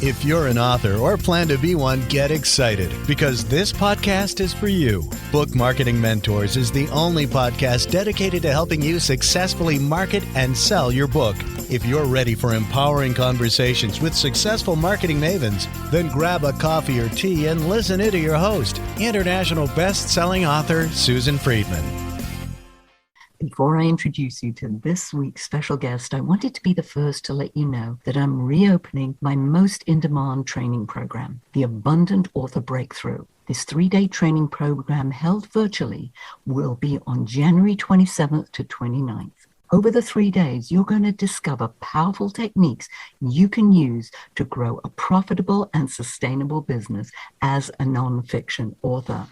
If you're an author or plan to be one, get excited because this podcast is for you. Book Marketing Mentors is the only podcast dedicated to helping you successfully market and sell your book. If you're ready for empowering conversations with successful marketing mavens, then grab a coffee or tea and listen in to your host, international best-selling author Susan Friedman. Before I introduce you to this week's special guest, I wanted to be the first to let you know that I'm reopening my most in-demand training program, the Abundant Author Breakthrough. This 3-day training program held virtually will be on January 27th to 29th. Over the 3 days, you're going to discover powerful techniques you can use to grow a profitable and sustainable business as a nonfiction author.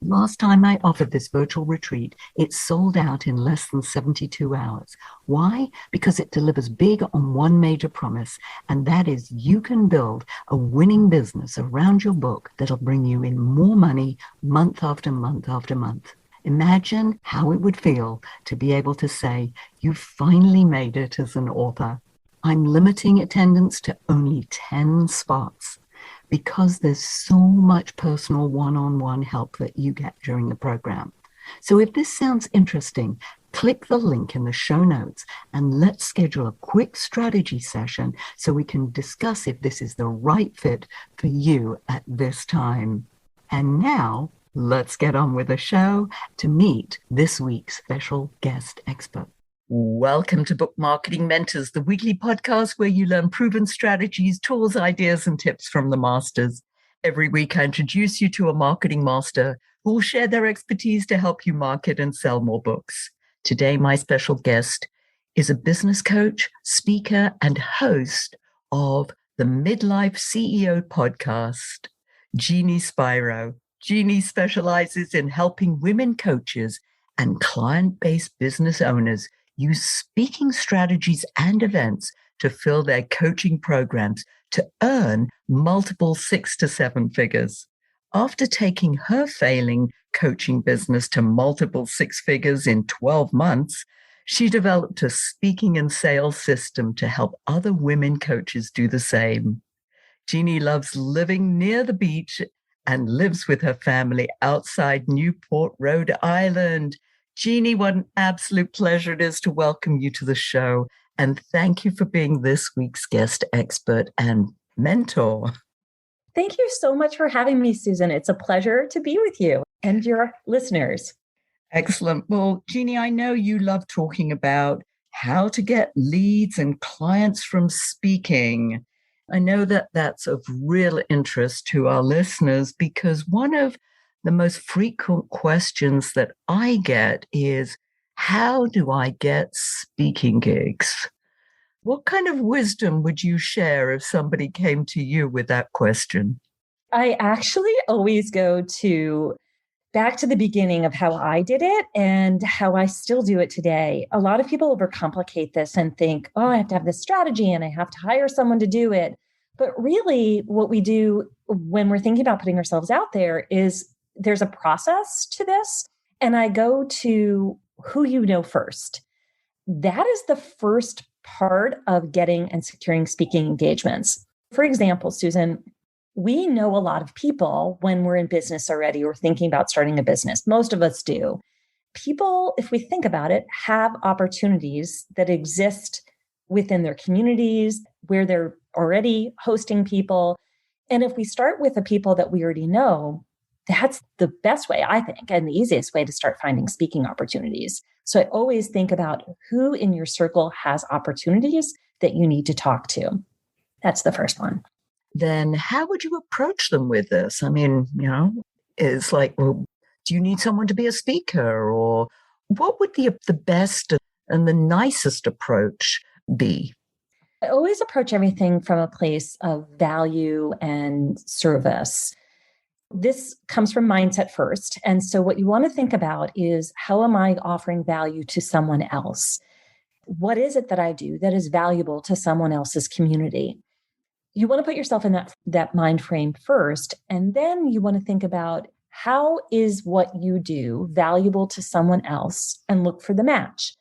Last time I offered this virtual retreat, it sold out in less than 72 hours. Why? Because it delivers big on one major promise, and that is you can build a winning business around your book that'll bring you in more money month after month after month. Imagine how it would feel to be able to say, you finally made it as an author. I'm limiting attendance to only 10 spots. Because there's so much personal one-on-one help that you get during the program. So if this sounds interesting, click the link in the show notes and let's schedule a quick strategy session so we can discuss if this is the right fit for you at this time. And now, let's get on with the show to meet this week's special guest expert. Welcome to Book Marketing Mentors, the weekly podcast where you learn proven strategies, tools, ideas, and tips from the masters. Every week, I introduce you to a marketing master who will share their expertise to help you market and sell more books. Today, my special guest is a business coach, speaker, and host of the Midlife CEO Podcast, Jeannie Spiro. Jeannie specializes in helping women coaches and client-based business owners use speaking strategies and events to fill their coaching programs to earn multiple 6 to 7 figures. After taking her failing coaching business to multiple 6 figures in 12 months, she developed a speaking and sales system to help other women coaches do the same. Jeannie loves living near the beach and lives with her family outside Newport, Rhode Island. Jeannie, what an absolute pleasure it is to welcome you to the show. And thank you for being this week's guest expert and mentor. Thank you so much for having me, Susan. It's a pleasure to be with you and your listeners. Excellent. Well, Jeannie, I know you love talking about how to get leads and clients from speaking. I know that that's of real interest to our listeners because one of the most frequent questions that I get is, how do I get speaking gigs? What kind of wisdom would you share if somebody came to you with that question? I actually always go back to the beginning of how I did it and how I still do it today. A lot of people overcomplicate this and think, oh, I have to have this strategy and I have to hire someone to do it. But really what we do when we're thinking about putting ourselves out there is there's a process to this. And I go to who you know first. That is the first part of getting and securing speaking engagements. For example, Susan, we know a lot of people when we're in business already or thinking about starting a business. Most of us do. People, if we think about it, have opportunities that exist within their communities where they're already hosting people. And if we start with the people that we already know, that's the best way, I think, and the easiest way to start finding speaking opportunities. So I always think about who in your circle has opportunities that you need to talk to. That's the first one. Then how would you approach them with this? I mean, it's like, well, do you need someone to be a speaker? Or what would the best and the nicest approach be? I always approach everything from a place of value and service. This comes from mindset first. And so what you want to think about is, how am I offering value to someone else? What is it that I do that is valuable to someone else's community? You want to put yourself in that mind frame first. And then you want to think about, how is what you do valuable to someone else, and look for the match.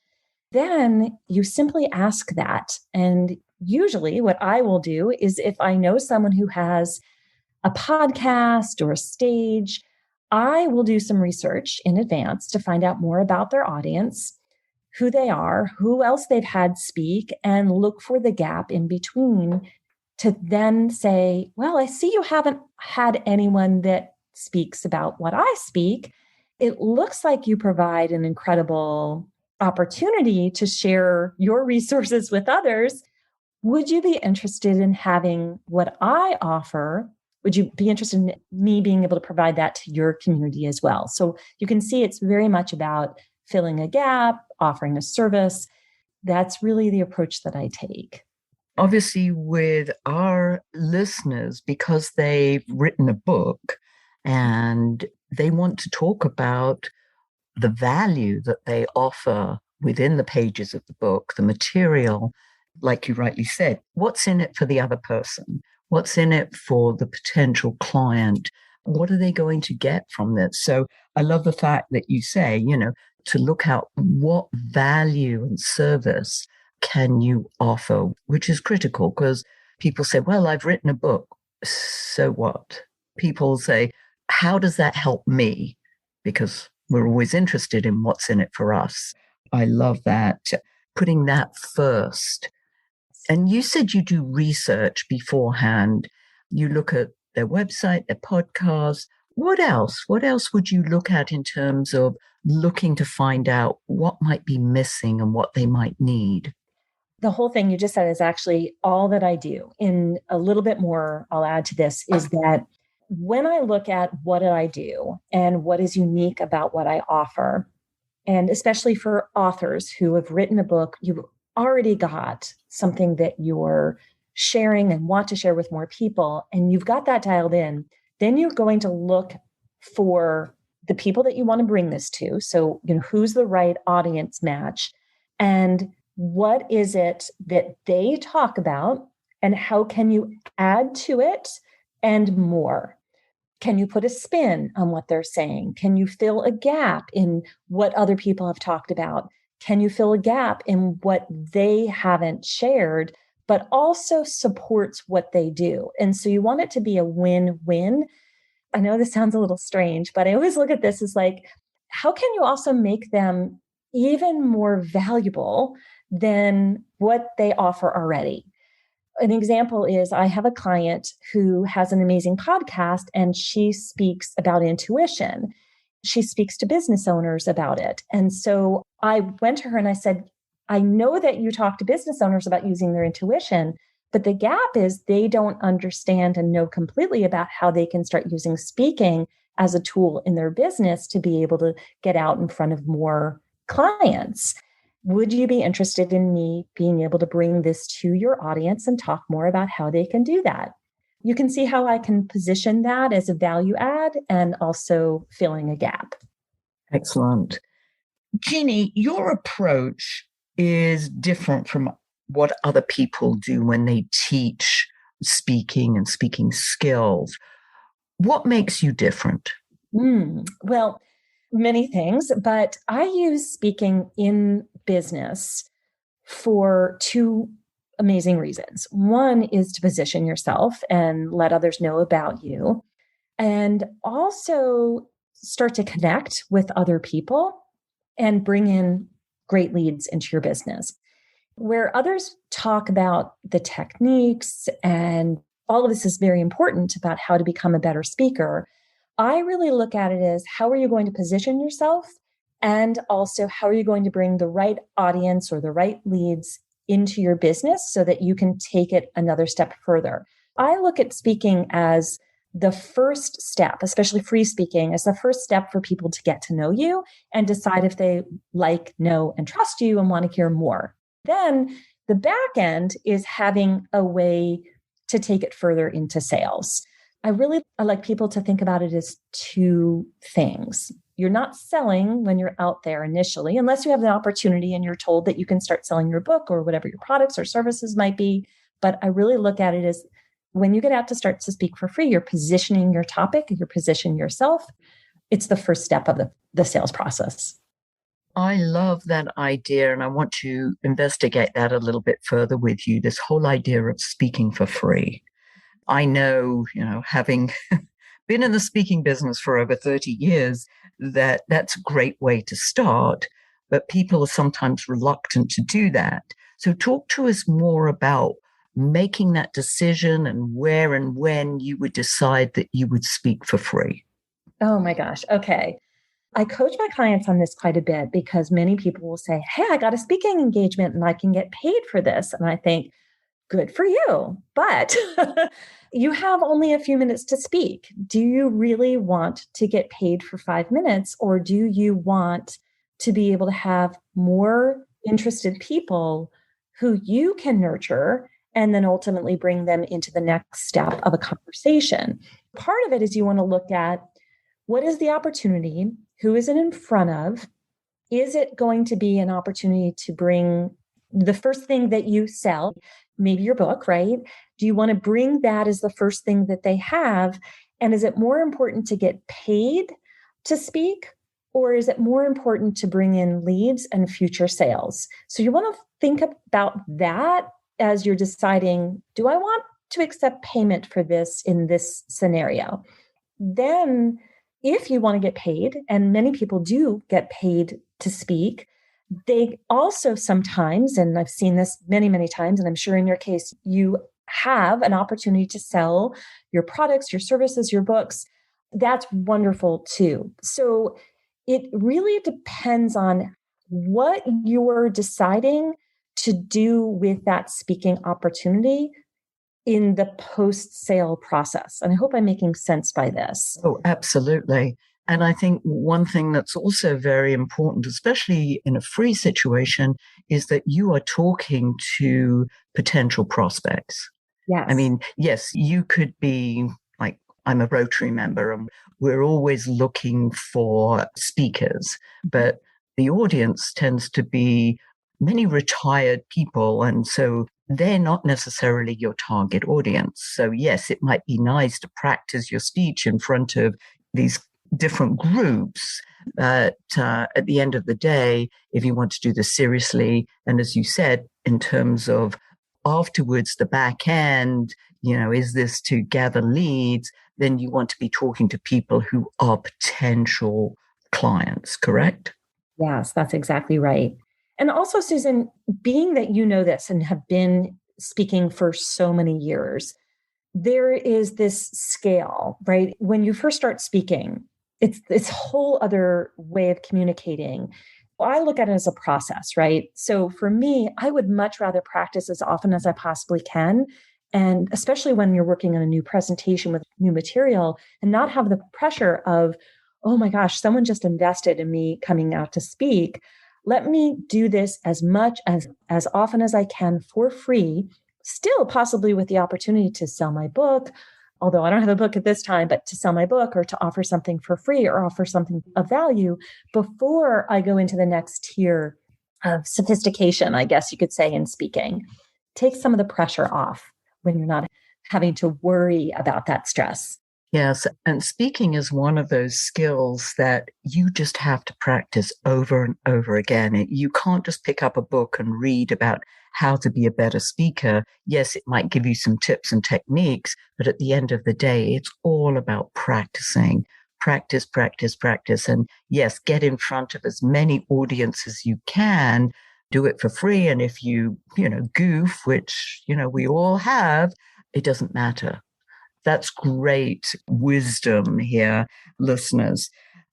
then you simply ask that. And usually what I will do is if I know someone who has a podcast or a stage, I will do some research in advance to find out more about their audience, who they are, who else they've had speak, and look for the gap in between to then say, well, I see you haven't had anyone that speaks about what I speak. It looks like you provide an incredible opportunity to share your resources with others. Would you be interested in having what I offer? Would you be interested in me being able to provide that to your community as well? So you can see it's very much about filling a gap, offering a service. That's really the approach that I take. Obviously, with our listeners, because they've written a book and they want to talk about the value that they offer within the pages of the book, the material, like you rightly said, what's in it for the other person? What's in it for the potential client? What are they going to get from this? So I love the fact that you say, to look at what value and service can you offer, which is critical because people say, well, I've written a book. So what? People say, how does that help me? Because we're always interested in what's in it for us. I love that. Putting that first. And you said you do research beforehand. You look at their website, their podcast. What else? What else would you look at in terms of looking to find out what might be missing and what they might need? The whole thing you just said is actually all that I do. In a little bit more, I'll add to this, is that when I look at what I do and what is unique about what I offer, and especially for authors who have written a book, you've already got something that you're sharing and want to share with more people, and you've got that dialed in, then you're going to look for the people that you want to bring this to. So, who's the right audience match, and what is it that they talk about, and how can you add to it and more? Can you put a spin on what they're saying? Can you fill a gap in what other people have talked about? Can you fill a gap in what they haven't shared, but also supports what they do? And so you want it to be a win-win. I know this sounds a little strange, but I always look at this as like, how can you also make them even more valuable than what they offer already? An example is I have a client who has an amazing podcast and she speaks about intuition. She speaks to business owners about it. And so I went to her and I said, I know that you talk to business owners about using their intuition, but the gap is they don't understand and know completely about how they can start using speaking as a tool in their business to be able to get out in front of more clients. Would you be interested in me being able to bring this to your audience and talk more about how they can do that? You can see how I can position that as a value add and also filling a gap. Excellent. Jeannie, your approach is different from what other people do when they teach speaking and speaking skills. What makes you different? Well, many things, but I use speaking in business for two amazing reasons. One is to position yourself and let others know about you, and also start to connect with other people and bring in great leads into your business. Where others talk about the techniques and all of this is very important about how to become a better speaker, I really look at it as how are you going to position yourself, and also how are you going to bring the right audience or the right leads into your business so that you can take it another step further. I look at speaking as the first step, especially free speaking, as the first step for people to get to know you and decide if they like, know, and trust you and want to hear more. Then the back end is having a way to take it further into sales. I like people to think about it as two things. You're not selling when you're out there initially, unless you have the opportunity and you're told that you can start selling your book or whatever your products or services might be. But I really look at it as when you get out to start to speak for free, you're positioning your topic, you're positioning yourself. It's the first step of the sales process. I love that idea, and I want to investigate that a little bit further with you. This whole idea of speaking for free. I know, having been in the speaking business for over 30 years, that's a great way to start, but people are sometimes reluctant to do that. So talk to us more about making that decision and where and when you would decide that you would speak for free. Oh my gosh. Okay. I coach my clients on this quite a bit because many people will say, hey, I got a speaking engagement and I can get paid for this. And I think, good for you. But you have only a few minutes to speak. Do you really want to get paid for 5 minutes, or do you want to be able to have more interested people who you can nurture and then ultimately bring them into the next step of a conversation? Part of it is you want to look at, what is the opportunity? Who is it in front of? Is it going to be an opportunity to bring the first thing that you sell, maybe your book, right? Do you want to bring that as the first thing that they have? And is it more important to get paid to speak, or is it more important to bring in leads and future sales? So you want to think about that as you're deciding, do I want to accept payment for this in this scenario? Then if you want to get paid, and many people do get paid to speak, they also sometimes, and I've seen this many, many times, and I'm sure in your case, you have an opportunity to sell your products, your services, your books. That's wonderful too. So it really depends on what you're deciding to do with that speaking opportunity in the post-sale process. And I hope I'm making sense by this. Oh, absolutely. And I think one thing that's also very important, especially in a free situation, is that you are talking to potential prospects. Yes. I mean, yes, you could be like, I'm a Rotary member and we're always looking for speakers, but the audience tends to be many retired people. And so they're not necessarily your target audience. So yes, it might be nice to practice your speech in front of these different groups. But at the end of the day, if you want to do this seriously, and as you said, in terms of afterwards, the back end, is this to gather leads, then you want to be talking to people who are potential clients, correct? Yes, that's exactly right. And also, Susan, being that you know this and have been speaking for so many years, there is this scale, right? When you first start speaking, it's this whole other way of communicating. I look at it as a process, right? So for me, I would much rather practice as often as I possibly can. And especially when you're working on a new presentation with new material and not have the pressure of, oh my gosh, someone just invested in me coming out to speak. Let me do this as much as often as I can for free, still possibly with the opportunity to sell my book, although I don't have a book at this time, but to sell my book or to offer something for free or offer something of value before I go into the next tier of sophistication, I guess you could say, in speaking. Take some of the pressure off when you're not having to worry about that stress. Yes. And speaking is one of those skills that you just have to practice over and over again. You can't just pick up a book and read about how to be a better speaker. Yes, it might give you some tips and techniques, but at the end of the day, it's all about practicing. Practice, practice, practice. And yes, get in front of as many audiences as you can. Do it for free. And if you goof, which, we all have, it doesn't matter. That's great wisdom here, listeners.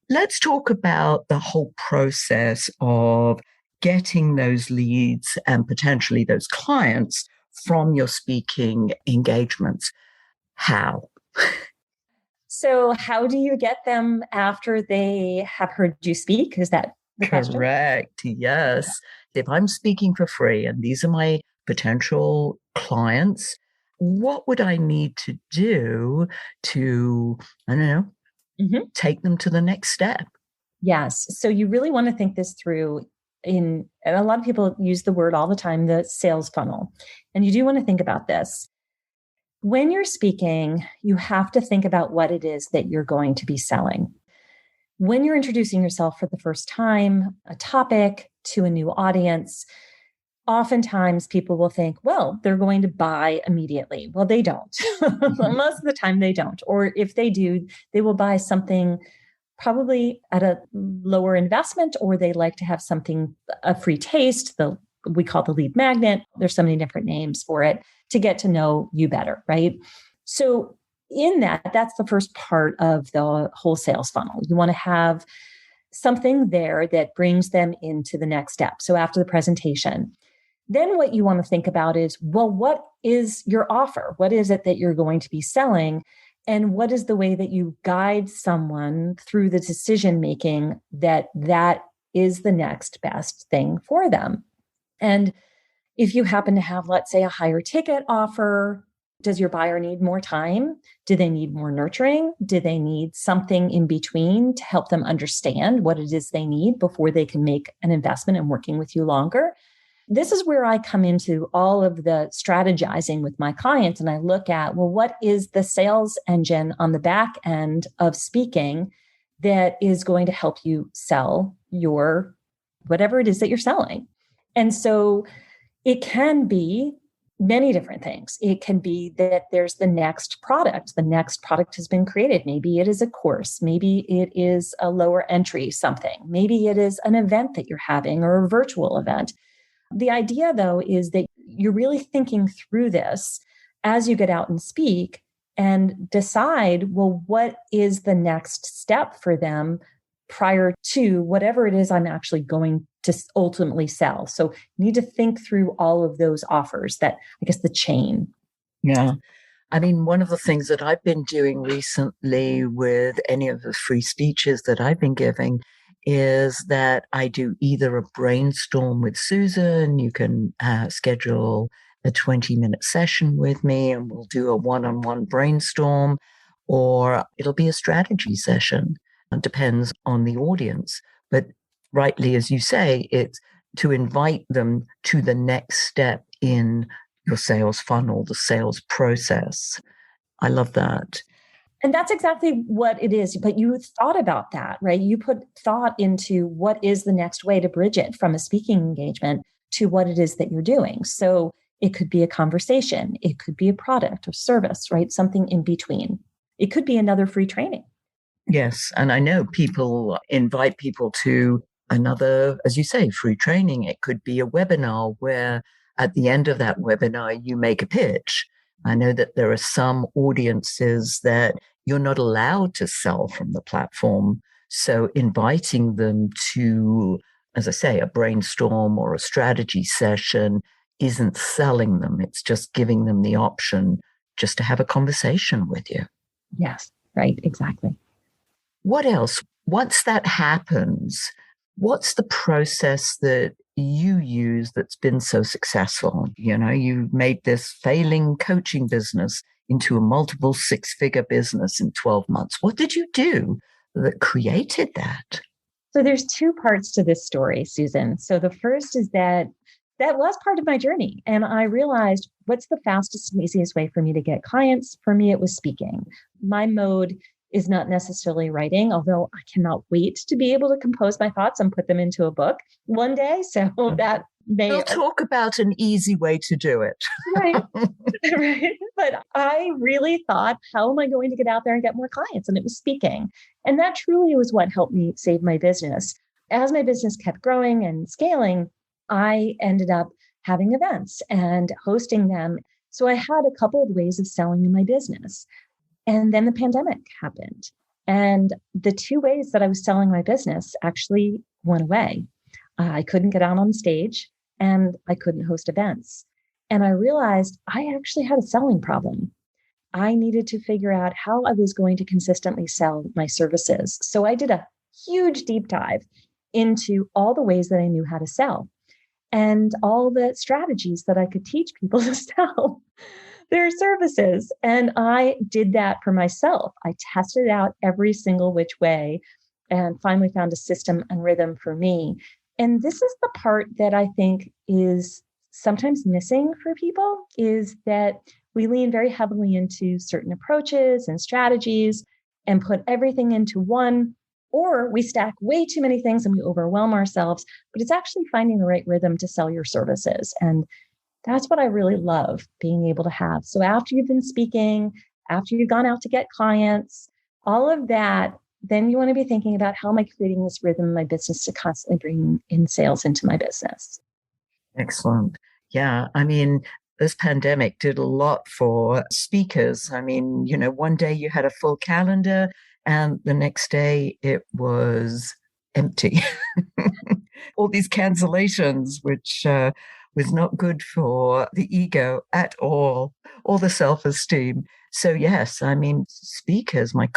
Let's talk about the whole process of getting those leads and potentially those clients from your speaking engagements. How? So how do you get them after they have heard you speak? Is that the question? Correct. Yes. If I'm speaking for free and these are my potential clients, what would I need to do to, take them to the next step? Yes. So you really want to think this through and a lot of people use the word all the time, the sales funnel. And you do want to think about this. When you're speaking, you have to think about what it is that you're going to be selling. when you're introducing yourself for the first time, a topic to a new audience, oftentimes people will think, well, they're going to buy immediately. Well, they don't. Most of the time they don't. Or if they do, they will buy something probably at a lower investment, or they like to have something, a free taste, we call the lead magnet. There's so many different names for it, to get to know you better, right? So in that's the first part of the whole sales funnel. You want to have something there that brings them into the next step. So after the presentation, then what you want to think about is, well, what is your offer? What is it that you're going to be selling? And what is the way that you guide someone through the decision-making that is the next best thing for them? And if you happen to have, let's say, a higher ticket offer, does your buyer need more time? Do they need more nurturing? Do they need something in between to help them understand what it is they need before they can make an investment in working with you longer? This is where I come into all of the strategizing with my clients. And I look at, well, what is the sales engine on the back end of speaking that is going to help you sell your whatever it is that you're selling? And so it can be many different things. It can be that there's the next product. The next product has been created. Maybe it is a course. Maybe it is a lower entry something. Maybe it is an event that you're having, or a virtual event. The idea, though, is that you're really thinking through this as you get out and speak, and decide, well, what is the next step for them prior to whatever it is I'm actually going to ultimately sell. So you need to think through all of those offers, that, I guess, the chain. Yeah. I mean, one of the things that I've been doing recently with any of the free speeches that I've been giving is that I do either a brainstorm with Susan. You can schedule a 20-minute session with me and we'll do a one-on-one brainstorm, or it'll be a strategy session. It depends on the audience. But rightly, as you say, it's to invite them to the next step in your sales funnel, the sales process. I love that. And that's exactly what it is. But you thought about that, right? You put thought into what is the next way to bridge it from a speaking engagement to what it is that you're doing. So it could be a conversation. It could be a product or service, right? Something in between. It could be another free training. Yes. And I know people invite people to another, as you say, free training. It could be a webinar where at the end of that webinar, you make a pitch. I know that there are some audiences that you're not allowed to sell from the platform. So inviting them to, as I say, a brainstorm or a strategy session isn't selling them. It's just giving them the option just to have a conversation with you. Yes, right. Exactly. What else? Once that happens, what's the process that you use that's been so successful? You know, you've made this failing coaching business into a multiple six-figure business in 12 months. What did you do that created that? So there's two parts to this story, Susan. So the first is that was part of my journey. And I realized, what's the fastest and easiest way for me to get clients? For me, it was speaking. My mode is not necessarily writing, although I cannot wait to be able to compose my thoughts and put them into a book one day. So that may... We'll talk about an easy way to do it. Right. Right. But I really thought, how am I going to get out there and get more clients? And it was speaking. And that truly was what helped me save my business. As my business kept growing and scaling, I ended up having events and hosting them. So I had a couple of ways of selling in my business. And then the pandemic happened. And the two ways that I was selling my business actually went away. I couldn't get out on stage and I couldn't host events. And I realized I actually had a selling problem. I needed to figure out how I was going to consistently sell my services. So I did a huge deep dive into all the ways that I knew how to sell and all the strategies that I could teach people to sell their services. And I did that for myself. I tested out every single which way and finally found a system and rhythm for me. And this is the part that I think is sometimes missing for people, is that we lean very heavily into certain approaches and strategies and put everything into one Or we stack way too many things and we overwhelm ourselves, but it's actually finding the right rhythm to sell your services. And that's what I really love being able to have. So after you've been speaking, after you've gone out to get clients, all of that, then you want to be thinking about how am I creating this rhythm in my business to constantly bring in sales into my business. Excellent. Yeah. I mean, this pandemic did a lot for speakers. I mean, one day you had a full calendar and the next day it was empty. All these cancellations, which was not good for the ego at all, or the self-esteem. So yes, I mean, speakers, my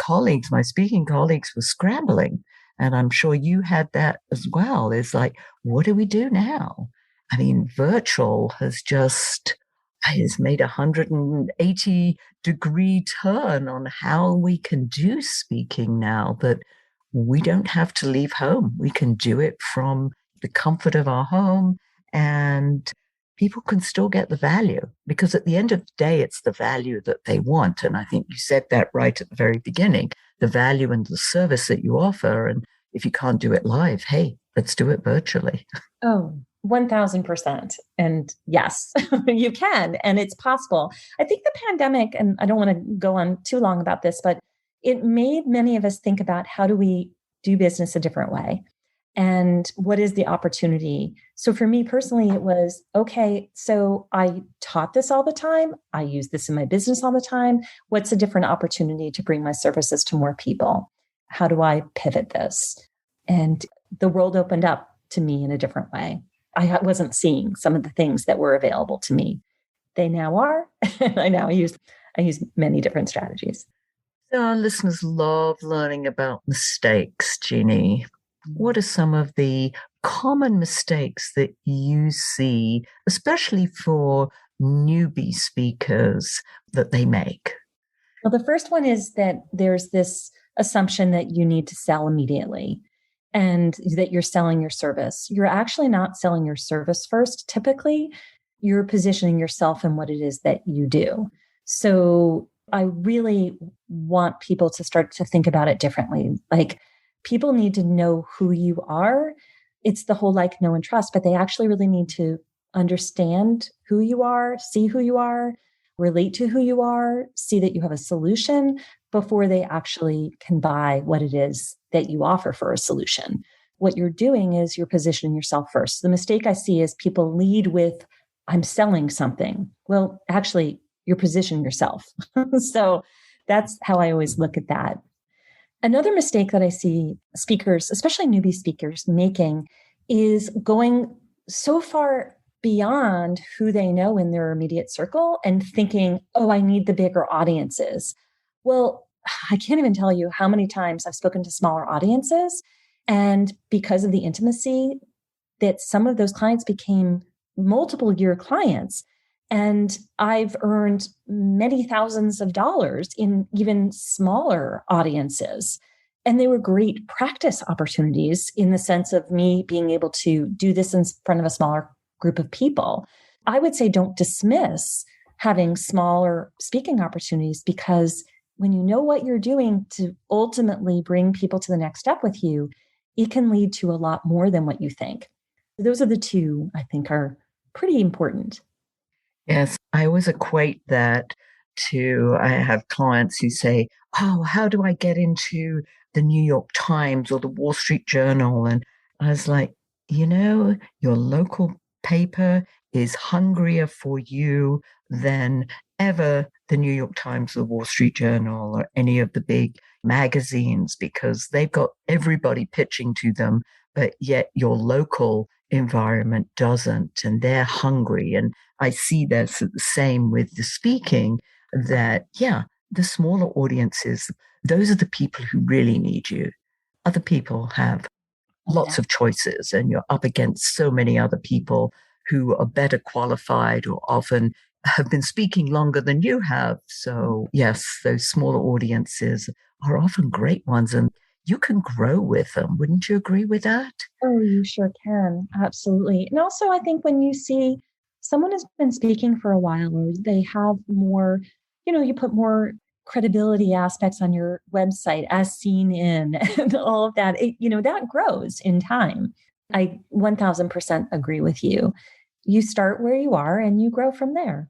speaking colleagues were scrambling. And I'm sure you had that as well. It's like, what do we do now? I mean, virtual has made a 180-degree turn on how we can do speaking now, that we don't have to leave home. We can do it from the comfort of our home, and people can still get the value, because at the end of the day, it's the value that they want. And I think you said that right at the very beginning, the value and the service that you offer. And if you can't do it live, hey, let's do it virtually. Oh, 1000%. And yes, you can, and it's possible. I think the pandemic, and I don't want to go on too long about this, but it made many of us think about how do we do business a different way? And what is the opportunity? So for me personally, it was, okay, so I taught this all the time. I use this in my business all the time. What's a different opportunity to bring my services to more people? How do I pivot this? And the world opened up to me in a different way. I wasn't seeing some of the things that were available to me. They now are. I use many different strategies. So our listeners love learning about mistakes, Jeannie. What are some of the common mistakes that you see, especially for newbie speakers, that they make? Well, the first one is that there's this assumption that you need to sell immediately and that you're selling your service. You're actually not selling your service first. Typically, you're positioning yourself in what it is that you do. So I really want people to start to think about it differently. Like, people need to know who you are. It's the whole like, know, and trust, but they actually really need to understand who you are, see who you are, relate to who you are, see that you have a solution before they actually can buy what it is that you offer for a solution. What you're doing is you're positioning yourself first. The mistake I see is people lead with, I'm selling something. Well, actually, you're positioning yourself. So that's how I always look at that. Another mistake that I see speakers, especially newbie speakers, making is going so far beyond who they know in their immediate circle and thinking, oh, I need the bigger audiences. Well, I can't even tell you how many times I've spoken to smaller audiences. And because of the intimacy, that some of those clients became multiple year clients. And I've earned many thousands of dollars in even smaller audiences. And they were great practice opportunities in the sense of me being able to do this in front of a smaller group of people. I would say don't dismiss having smaller speaking opportunities, because when you know what you're doing to ultimately bring people to the next step with you, it can lead to a lot more than what you think. Those are the two I think are pretty important. Yes, I always equate that to, I have clients who say, oh, how do I get into the New York Times or the Wall Street Journal? And I was like, your local paper is hungrier for you than ever the New York Times, the Wall Street Journal, or any of the big magazines, because they've got everybody pitching to them, but yet your local environment doesn't, and they're hungry. And I see that's the same with the speaking, that, the smaller audiences, those are the people who really need you. Other people have lots of choices, and you're up against so many other people who are better qualified or often have been speaking longer than you have. So yes, those smaller audiences are often great ones, and you can grow with them. Wouldn't you agree with that? Oh, you sure can. Absolutely. And also, I think when you see someone has been speaking for a while, or they have more, you put more credibility aspects on your website, as seen in, and all of that, that grows in time. I 1000% agree with you. You start where you are and you grow from there.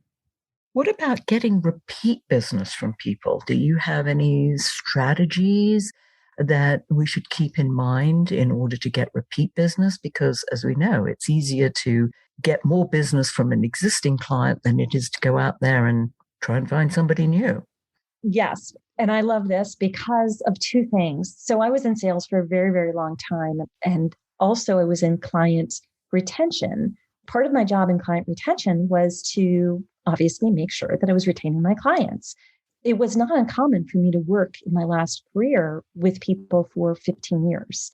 What about getting repeat business from people? Do you have any strategies that we should keep in mind in order to get repeat business? Because as we know, it's easier to get more business from an existing client than it is to go out there and try and find somebody new. Yes. And I love this because of two things. So I was in sales for a very, very long time. And also I was in client retention. Part of my job in client retention was to obviously make sure that I was retaining my clients. It was not uncommon for me to work in my last career with people for 15 years.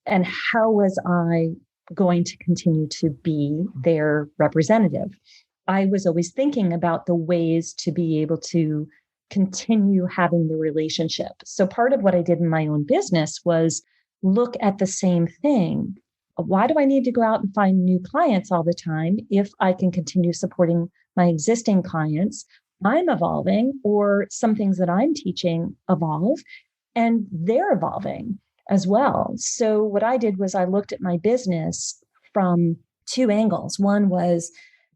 And how was I going to continue to be their representative? I was always thinking about the ways to be able to continue having the relationship. So part of what I did in my own business was look at the same thing. Why do I need to go out and find new clients all the time if I can continue supporting my existing clients? I'm evolving, or some things that I'm teaching evolve, and they're evolving as well. So what I did was I looked at my business from two angles. One was,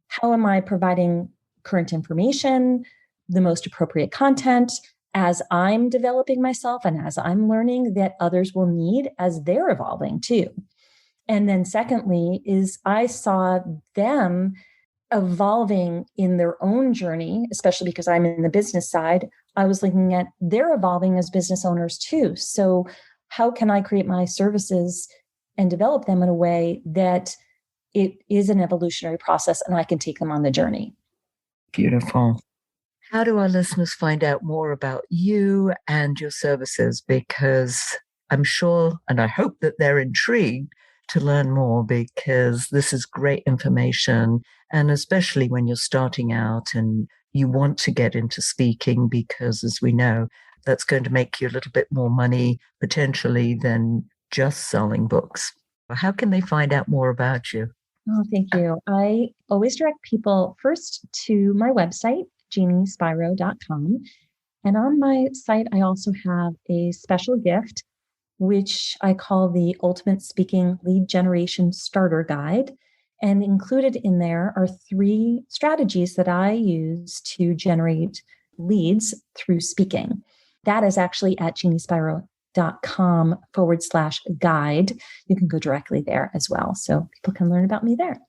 how am I providing current information, the most appropriate content as I'm developing myself and as I'm learning that others will need as they're evolving too. And then secondly is I saw them evolving in their own journey, especially because I'm in the business side. I was looking at they're evolving as business owners too. So how can I create my services and develop them in a way that it is an evolutionary process and I can take them on the journey? Beautiful. How do our listeners find out more about you and your services? Because I'm sure, and I hope that they're intrigued to learn more, because this is great information. And especially when you're starting out and you want to get into speaking, because as we know, that's going to make you a little bit more money potentially than just selling books. How can they find out more about you? Oh, thank you. I always direct people first to my website, JeannieSpiro.com. And on my site, I also have a special gift, which I call the Ultimate Speaking Lead Generation Starter Guide. And included in there are 3 strategies that I use to generate leads through speaking. That is actually at JeannieSpiro.com/guide. You can go directly there as well. So people can learn about me there.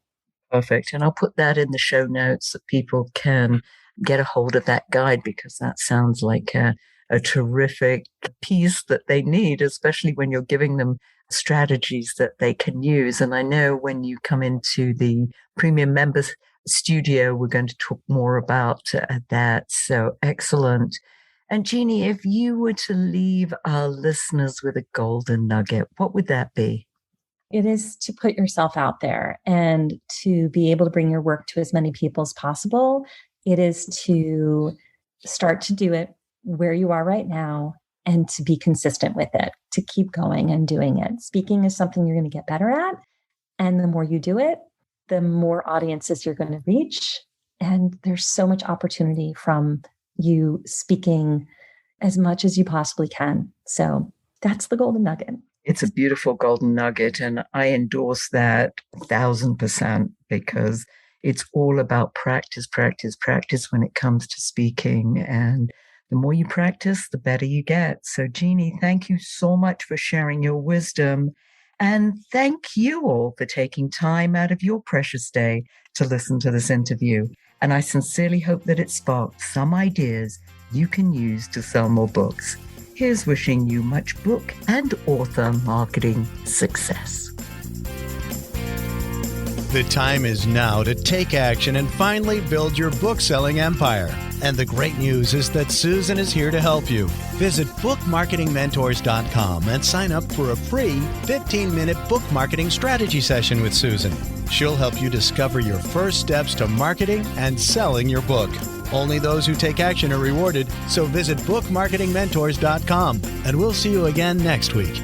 Perfect. And I'll put that in the show notes so people can get a hold of that guide, because that sounds like a terrific piece that they need, especially when you're giving them strategies that they can use. And I know when you come into the premium members studio, we're going to talk more about that. So excellent. And Jeannie, if you were to leave our listeners with a golden nugget, what would that be? It is to put yourself out there and to be able to bring your work to as many people as possible. It is to start to do it where you are right now and to be consistent with it, to keep going and doing it. Speaking is something you're going to get better at. And the more you do it, the more audiences you're going to reach. And there's so much opportunity from you speaking as much as you possibly can. So that's the golden nugget. It's a beautiful golden nugget. And I endorse that 1,000%, because it's all about practice when it comes to speaking. And the more you practice, the better you get. So Jeannie, thank you so much for sharing your wisdom. And thank you all for taking time out of your precious day to listen to this interview. And I sincerely hope that it sparked some ideas you can use to sell more books. Here's wishing you much book and author marketing success. The time is now to take action and finally build your book-selling empire. And the great news is that Susan is here to help you. Visit bookmarketingmentors.com and sign up for a free 15-minute book marketing strategy session with Susan. She'll help you discover your first steps to marketing and selling your book. Only those who take action are rewarded, so visit bookmarketingmentors.com, and we'll see you again next week.